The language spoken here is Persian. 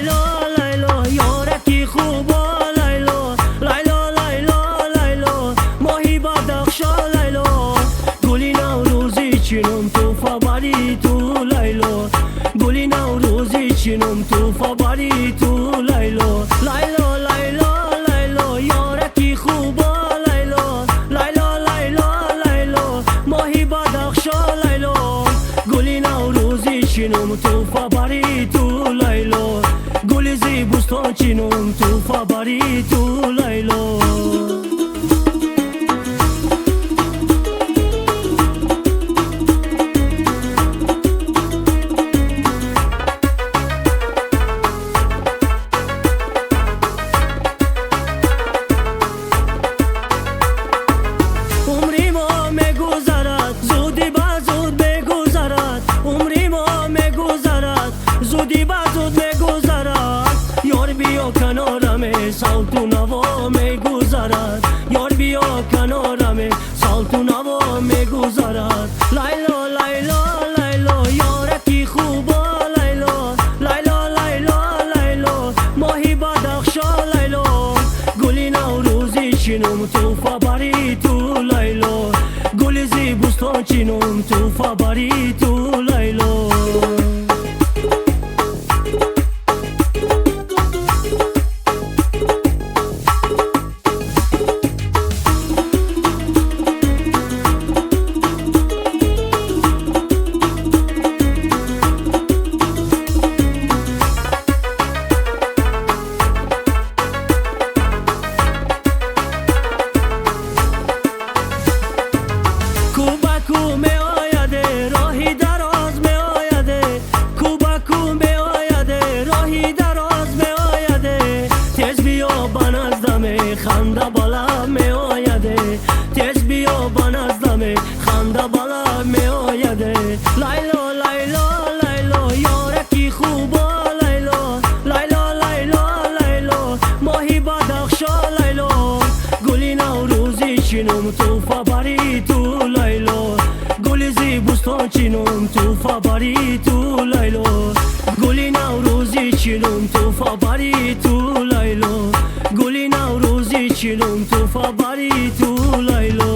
لیلا لیلا یارکی خوبا لیلا لیلا لیلا لیلا ماهی بدخشا لیلا گلی نوروزی چینم تو فبری تو لیلا گلی نوروزی چینم تو فبری تو لیلا لیلا لیلا لیلا یارکی خوبا لیلا لیلا لیلا لیلا ماهی بدخشا لیلا گلی نوروزی چینم تو فبری تو لیلا گلی زیبوستان چینم تو فبری تو لیلا زودی با زود میگذرد یار بیا کنارم سال تو نوا میگذرد یار بیا کنارم سال تو نوا میگذرد لیلا لیلا لیلا یارکی خوبا لیلا لیلا لیلا لیلا ماهی بدخشا لیلا گلی نوروزی چینم تو فبری تو لیلا گلی زیبوستان چینم تو فبری تو لیلا خنده بالا می آیده تیز بیا بنزدم خنده بالا می آیده لیلا لیلا لیلا یارکی خوبا لیلا لیلا لیلا لیلا ماهی بدخشا لیلا گلی نوروزی چینم تو فبری تو لیلا گلی زیبوستان چینم تو فبری تو لیلا گلی نوروزی چینم تو فبری تو لیلا گلی نوروزی چینم تو فبری تو لیلا